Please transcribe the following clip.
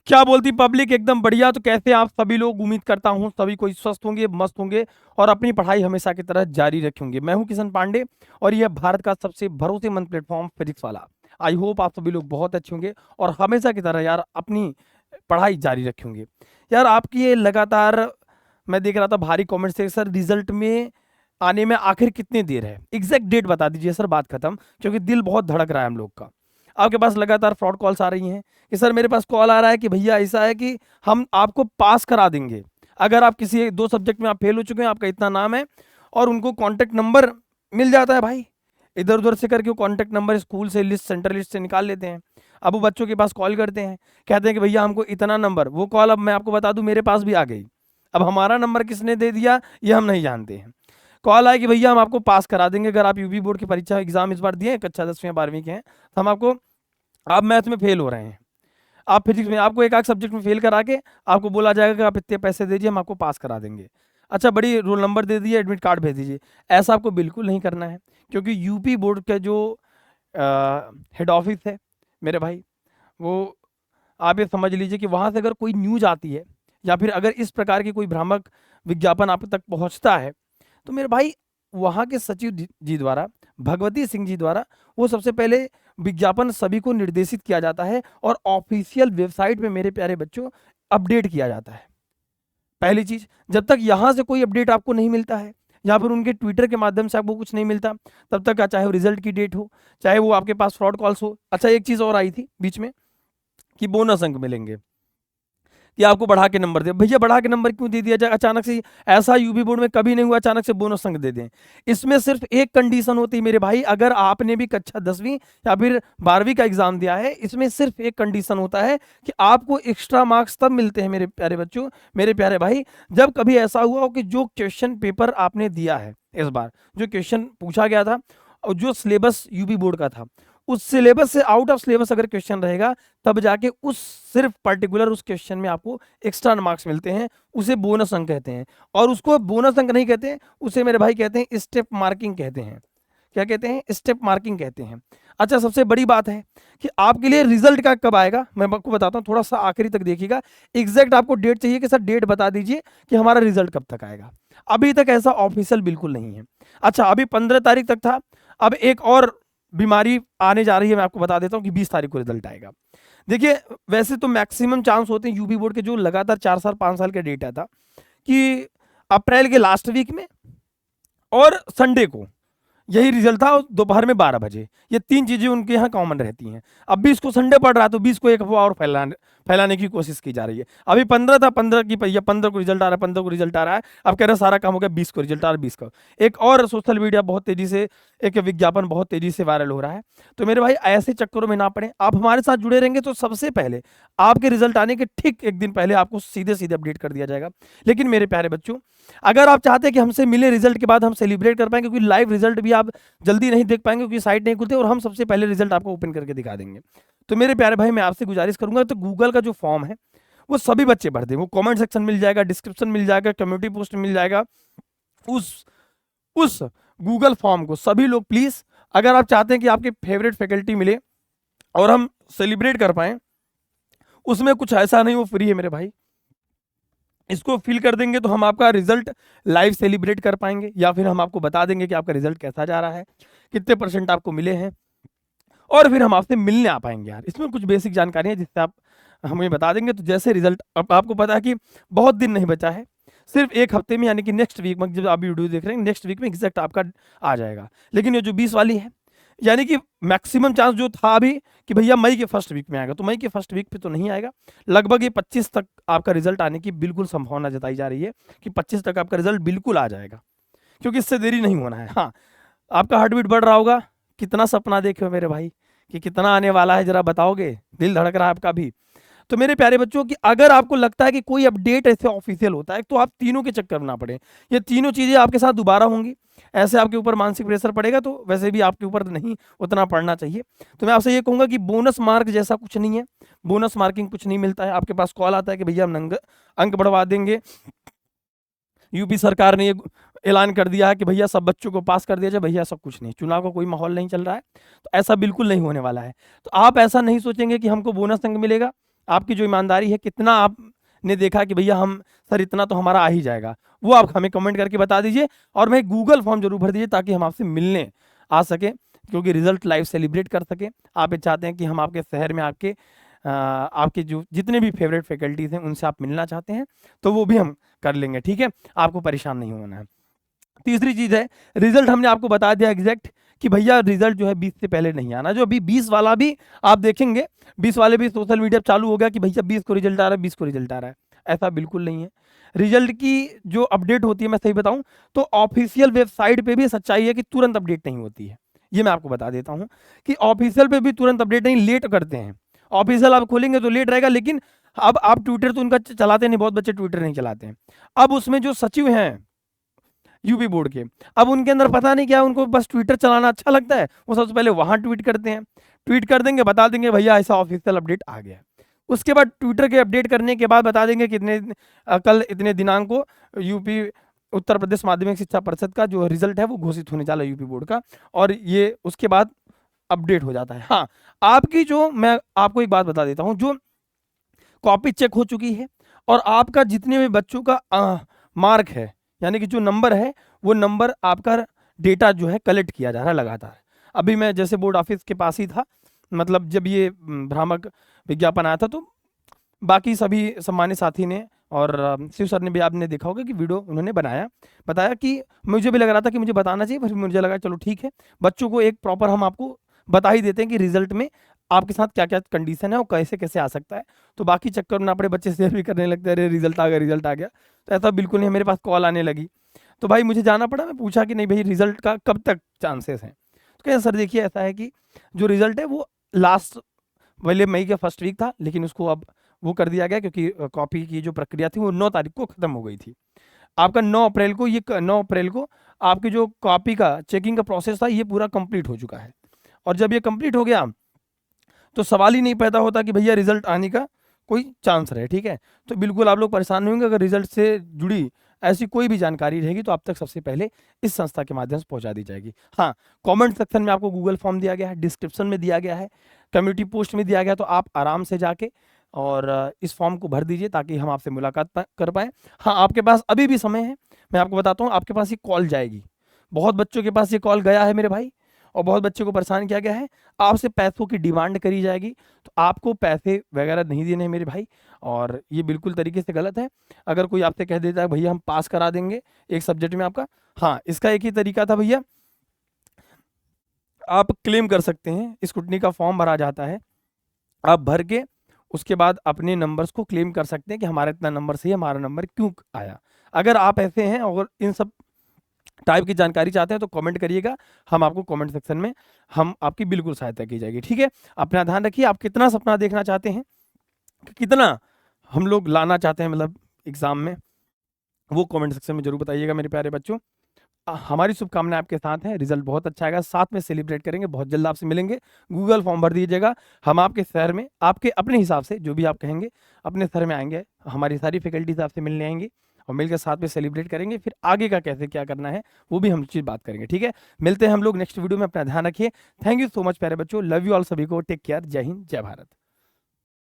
क्या बोलती पब्लिक? एकदम बढ़िया। तो कैसे आप सभी लोग? उम्मीद करता हूँ सभी कोई स्वस्थ होंगे, मस्त होंगे और अपनी पढ़ाई हमेशा की तरह जारी रखेंगे। मैं हूँ किशन पांडे और यह भारत का सबसे भरोसेमंद प्लेटफॉर्म फिजिक्स वाला। आई होप आप सभी लोग बहुत अच्छे होंगे और हमेशा की तरह यार अपनी पढ़ाई जारी रखेंगे। यार आपकी ये लगातार मैं देख रहा था भारी कमेंट से, सर रिजल्ट में आने में आखिर कितनी देर है? एग्जैक्ट डेट बता दीजिए सर, बात खत्म, क्योंकि दिल बहुत धड़क रहा है हम लोग का। आपके पास लगातार फ्रॉड कॉल्स आ रही हैं कि सर मेरे पास कॉल आ रहा है कि भैया ऐसा है कि हम आपको पास करा देंगे अगर आप किसी दो सब्जेक्ट में आप फेल हो चुके हैं, आपका इतना नाम है, और उनको कॉन्टैक्ट नंबर मिल जाता है भाई, इधर उधर से करके वो कॉन्टैक्ट नंबर स्कूल से लिस्ट, सेंट्रल लिस्ट से निकाल लेते हैं। अब वो बच्चों के पास कॉल करते हैं, कहते हैं कि भैया हमको इतना नंबर, वो कॉल अब मैं आपको बता दूं मेरे पास भी आ गई। अब हमारा नंबर किसने दे दिया ये हम नहीं जानते हैं। कॉल आया कि भैया हम आपको पास करा देंगे अगर आप यूपी बोर्ड की परीक्षा एग्जाम इस बार दिए हैं, कक्षा 10वीं या 12वीं के हैं, तो हम आपको, आप मैथ में फेल हो रहे हैं, आप फिजिक्स में, आपको एक आध सब्जेक्ट में फेल करा के आपको बोला जाएगा कि आप इतने पैसे दीजिए हम आपको पास करा देंगे। अच्छा बड़ी रोल नंबर दे दीजिए, एडमिट कार्ड भेज दीजिए। ऐसा आपको बिल्कुल नहीं करना है, क्योंकि यूपी बोर्ड का जो हेड ऑफिस है मेरे भाई, वो आप ये समझ लीजिए कि वहाँ से अगर कोई न्यूज आती है या फिर अगर इस प्रकार की कोई भ्रामक विज्ञापन आप तक पहुँचता है, तो मेरे भाई वहाँ के सचिव जी द्वारा, भगवती सिंह जी द्वारा, वो सबसे पहले विज्ञापन सभी को निर्देशित किया जाता है और ऑफिशियल वेबसाइट पे मेरे प्यारे बच्चों अपडेट किया जाता है। पहली चीज, जब तक यहाँ से कोई अपडेट आपको नहीं मिलता है या फिर उनके ट्विटर के माध्यम से आपको कुछ नहीं मिलता, तब तक चाहे वो रिजल्ट की डेट हो, चाहे वो आपके पास फ्रॉड कॉल्स हो। अच्छा एक चीज और आई थी बीच में कि बोनस अंक मिलेंगे कि आपको बढ़ा के नंबर दे। भैया बढ़ा के नंबर क्यों दे दिया जाए अचानक से? ऐसा यूपी बोर्ड में कभी नहीं हुआ अचानक से बोनस अंक दे दें। इसमें सिर्फ एक कंडीशन होती है मेरे भाई, अगर आपने भी कक्षा 10वीं या फिर 12वीं का एग्जाम दिया है, इसमें सिर्फ एक कंडीशन होता है कि आपको एक्स्ट्रा मार्क्स तब मिलते हैं मेरे प्यारे बच्चों, मेरे प्यारे भाई, जब कभी ऐसा हुआ हो कि जो क्वेश्चन पेपर आपने दिया है इस बार, जो क्वेश्चन पूछा गया था और जो सिलेबस यूपी बोर्ड का था, उस सिलेबस से आउट ऑफ सिलेबस अगर क्वेश्चन रहेगा, तब जाके उस सिर्फ पर्टिकुलर उस क्वेश्चन में आपको एक्स्ट्रा मार्क्स मिलते हैं। उसे बोनस अंक कहते हैं, और उसको बोनस अंक नहीं कहते हैं, उसे मेरे भाई कहते हैं स्टेप मार्किंग कहते हैं। क्या कहते हैं? स्टेप मार्किंग कहते हैं। अच्छा सबसे बड़ी बात है कि आपके लिए रिजल्ट का कब आएगा मैं आपको बताता हूँ, थोड़ा सा आखिरी तक देखिएगा। एग्जैक्ट आपको डेट चाहिए कि सर डेट बता दीजिए कि हमारा रिजल्ट कब तक आएगा। अभी तक ऐसा ऑफिशियल बिल्कुल नहीं है। अच्छा अभी 15 तारीख तक था, अब एक और बीमारी आने जा रही है, मैं आपको बता देता हूँ कि 20 तारीख को रिजल्ट आएगा। देखिए वैसे तो मैक्सिमम चांस होते हैं यूपी बोर्ड के, जो लगातार 4 साल 5 साल के डेटा था, कि अप्रैल के लास्ट वीक में और संडे को यही रिजल्ट था, दोपहर में 12 बजे। ये तीन चीजें उनके यहाँ कॉमन रहती हैं। अब 20 को संडे पड़ रहा है तो 20 को एक अफवाह और फैलाने की कोशिश की जा रही है। अभी 15 था, 15 की या 15 को रिजल्ट आ रहा है, 15 को रिजल्ट आ रहा है, अब कह रहे हैं सारा काम हो गया, 20 को रिजल्ट आ रहा है, 20 को। एक और सोशल मीडिया बहुत तेजी से, एक विज्ञापन बहुत तेजी से वायरल हो रहा है। तो मेरे भाई ऐसे चक्करों में ना पड़े, आप हमारे साथ जुड़े रहेंगे तो सबसे पहले आपके रिजल्ट आने के ठीक एक दिन पहले आपको सीधे सीधे अपडेट कर दिया जाएगा। लेकिन मेरे प्यारे बच्चों, अगर आप चाहते हैं कि हमसे मिले रिजल्ट के बाद हम सेलिब्रेट कर पाएंगे, क्योंकि लाइव रिजल्ट भी आप जल्दी नहीं देख पाएंगे क्योंकि साइट नहीं खुलती, और हम सबसे पहले रिजल्ट आपको ओपन करके दिखा देंगे। तो मेरे प्यारे भाई मैं आपसे गुजारिश करूंगा, तो गूगल का जो फॉर्म है वो सभी बच्चे भर दें, वो कमेंट सेक्शन मिल जाएगा, डिस्क्रिप्शन मिल जाएगा, कम्युनिटी पोस्ट मिल जाएगा। उस गूगल फॉर्म को सभी लोग प्लीज, अगर आप चाहते हैं कि आपके फेवरेट फैकल्टी मिले और हम सेलिब्रेट कर पाए, उसमें कुछ ऐसा नहीं, वो फ्री है मेरे भाई। इसको फिल कर देंगे तो हम आपका रिजल्ट लाइव सेलिब्रेट कर पाएंगे, या फिर हम आपको बता देंगे कि आपका रिजल्ट कैसा जा रहा है, कितने परसेंट आपको मिले हैं, और फिर हम आपसे मिलने आ पाएंगे। यार इसमें कुछ बेसिक जानकारी है जिससे आप हमें बता देंगे। तो जैसे रिजल्ट, अब आपको पता है कि बहुत दिन नहीं बचा है, सिर्फ एक हफ्ते में, यानी कि नेक्स्ट वीक में, जब आप वीडियो देख रहे हैं नेक्स्ट वीक में एग्जैक्ट आपका आ जाएगा। लेकिन ये जो 20 वाली है, यानी कि मैक्सिमम चांस जो था अभी कि भैया मई के फर्स्ट वीक में आएगा, तो मई के फर्स्ट वीक पे तो नहीं आएगा, लगभग ये 25 तक आपका रिजल्ट आने की बिल्कुल संभावना जताई जा रही है कि 25 तक आपका रिजल्ट बिल्कुल आ जाएगा, क्योंकि इससे देरी नहीं होना है। हाँ आपका हार्ट बीट बढ़ रहा होगा, कितना सपना देखे हो मेरे भाई कि कितना आने वाला है, जरा बताओगे? दिल धड़क रहा है आपका भी। तो मेरे प्यारे बच्चों कि अगर आपको लगता है कि कोई अपडेट ऐसे ऑफिशियल होता है, तो आप तीनों के चक्कर में ना पड़े, ये तीनों चीजें आपके साथ दोबारा होंगी, ऐसे आपके ऊपर मानसिक प्रेशर पड़ेगा, तो वैसे भी आपके ऊपर नहीं उतना पड़ना चाहिए। तो मैं आपसे ये कहूंगा कि बोनस मार्क जैसा कुछ नहीं है, बोनस मार्किंग कुछ नहीं मिलता है। आपके पास कॉल आता है कि भैया हम अंक बढ़वा देंगे, यूपी सरकार ने ये ऐलान कर दिया है कि भैया सब बच्चों को पास कर दिया जाए, भैया सब कुछ नहीं, चुनाव का कोई माहौल नहीं चल रहा है, तो ऐसा बिल्कुल नहीं होने वाला है। तो आप ऐसा नहीं सोचेंगे कि हमको बोनस अंक मिलेगा, आपकी जो ईमानदारी है, कितना आपने देखा कि भैया हम सर इतना तो हमारा आ ही जाएगा, वो आप हमें कमेंट करके बता दीजिए। और भाई गूगल फॉर्म जरूर भर दीजिए ताकि हम आपसे मिलने आ सके, क्योंकि रिजल्ट लाइव सेलिब्रेट कर सके। आप ये चाहते हैं कि हम आपके शहर में आपके जो जितने भी फेवरेट फैकल्टीज हैं उनसे आप मिलना चाहते हैं तो वो भी हम कर लेंगे, ठीक है, आपको परेशान नहीं होना है। तीसरी चीज है, रिजल्ट हमने आपको बता दिया एग्जैक्ट कि भैया रिजल्ट जो है 20 से पहले नहीं आना। जो अभी 20 वाला भी आप देखेंगे, 20 वाले भी सोशल मीडिया चालू हो गया कि भैया 20 को रिजल्ट आ रहा है, 20 को रिजल्ट आ रहा है। ऐसा बिल्कुल नहीं है। रिजल्ट की जो अपडेट होती है, मैं सही बताऊं तो ऑफिशियल वेबसाइट पे भी सच्चाई है कि तुरंत अपडेट नहीं होती है। ये मैं आपको बता देता हूं कि ऑफिशियल पे भी तुरंत अपडेट नहीं, लेट करते हैं। ऑफिशियल आप खोलेंगे तो लेट रहेगा, लेकिन अब आप ट्विटर तो उनका चलाते नहीं, बहुत बच्चे ट्विटर नहीं चलाते हैं। अब उसमें जो सचिव हैं यूपी बोर्ड के, अब उनके अंदर पता नहीं क्या, उनको बस ट्विटर चलाना अच्छा लगता है, वो सबसे पहले वहां ट्वीट करते हैं, ट्वीट कर देंगे, बता देंगे भैया ऐसा ऑफिशियल अपडेट आ गया है। उसके बाद ट्विटर के अपडेट करने के बाद बता देंगे कितने कल इतने दिनांक को यूपी उत्तर प्रदेश माध्यमिक शिक्षा परिषद का जो रिजल्ट है वो घोषित होने वाला है यूपी बोर्ड का, और ये उसके बाद अपडेट हो जाता है। हाँ, आपकी जो, मैं आपको एक बात बता देता हूँ, जो कॉपी चेक हो चुकी है और आपका जितने भी बच्चों का मार्क है, यानी कि जो नंबर है, वो नंबर आपका डेटा जो है कलेक्ट किया जा रहा है लगातार। अभी मैं जैसे बोर्ड ऑफिस के पास ही था, मतलब जब ये भ्रामक विज्ञापन आया था, तो बाकी सभी सम्मानित साथी ने और शिव सर ने भी, आपने देखा होगा कि वीडियो उन्होंने बताया कि मुझे भी लग रहा था कि मुझे बताना चाहिए, फिर मुझे लगा चलो ठीक है, बच्चों को एक प्रॉपर हम आपको बता ही देते हैं कि रिजल्ट में आपके साथ क्या क्या कंडीशन है और कैसे कैसे आ सकता है। तो बाकी चक्कर में अपने बच्चे शेयर भी करने लगते हैं, अरे रिजल्ट आ गया, रिजल्ट आ गया। तो ऐसा बिल्कुल नहीं, मेरे पास कॉल आने लगी, तो भाई मुझे जाना पड़ा, मैं पूछा कि नहीं भाई रिजल्ट का कब तक चांसेस हैं। तो क्या सर देखिए ऐसा है कि जो रिजल्ट है वो लास्ट पहले मई का फर्स्ट वीक था, लेकिन उसको अब वो कर दिया गया क्योंकि कॉपी की जो प्रक्रिया थी वो 9 तारीख को खत्म हो गई थी। आपका 9 अप्रैल को, ये 9 अप्रैल को आपकी जो कॉपी का चेकिंग का प्रोसेस था ये पूरा कंप्लीट हो चुका है। और जब ये कंप्लीट हो गया तो सवाल ही नहीं पैदा होता कि भैया रिजल्ट आने का कोई चांस रहे, ठीक है। तो बिल्कुल आप लोग परेशान नहीं होंगे, अगर रिजल्ट से जुड़ी ऐसी कोई भी जानकारी रहेगी तो आप तक सबसे पहले इस संस्था के माध्यम से पहुंचा दी जाएगी। हाँ, कमेंट सेक्शन में आपको गूगल फॉर्म दिया गया है, डिस्क्रिप्शन में दिया गया है, कम्युनिटी पोस्ट में दिया गया, तो आप आराम से जाके और इस फॉर्म को भर दीजिए ताकि हम आपसे मुलाकात कर पाएँ। हाँ, आपके पास अभी भी समय है, मैं आपको बताता हूँ, आपके पास ये कॉल जाएगी, बहुत बच्चों के पास ये कॉल गया है मेरे भाई, और बहुत बच्चों को परेशान किया गया है, आपसे पैसों की डिमांड करी जाएगी, तो आपको पैसे वगैरह नहीं देने हैं मेरे भाई, और ये बिल्कुल तरीके से गलत है। अगर कोई आपसे कह देता है भैया हम पास करा देंगे एक सब्जेक्ट में आपका, हाँ, इसका एक ही तरीका था भैया, आप क्लेम कर सकते हैं, स्क्रूटनी का फॉर्म भरा जाता है, आप भर के उसके बाद अपने नंबर्स को क्लेम कर सकते हैं कि हमारा इतना नंबर सही है, हमारा नंबर क्यों आया। अगर आप ऐसे हैं और इन सब टाइप की जानकारी चाहते हैं तो कमेंट करिएगा, हम आपको कमेंट सेक्शन में हम आपकी बिल्कुल सहायता की जाएगी, ठीक है। अपना ध्यान रखिए, आप कितना सपना देखना चाहते हैं, कितना हम लोग लाना चाहते हैं मतलब एग्जाम में, वो कमेंट सेक्शन में जरूर बताइएगा मेरे प्यारे बच्चों। हमारी शुभकामनाएं आपके साथ हैं, रिजल्ट बहुत अच्छा आएगा, साथ में सेलिब्रेट करेंगे, बहुत जल्द आपसे मिलेंगे। गूगल फॉर्म भर दीजिएगा, हम आपके शहर में आपके अपने हिसाब से जो भी आप कहेंगे अपने शहर में आएंगे, हमारी सारी फैकल्टीज आपसे मिलने आएंगी और मिलकर साथ में सेलिब्रेट करेंगे, फिर आगे का कैसे क्या करना है वो भी हम चीज़ बात करेंगे, ठीक है। मिलते हैं हम लोग नेक्स्ट वीडियो में, अपना ध्यान रखिए। थैंक यू सो मच प्यारे बच्चों, लव यू ऑल, सभी को टेक केयर, जय हिंद जय भारत।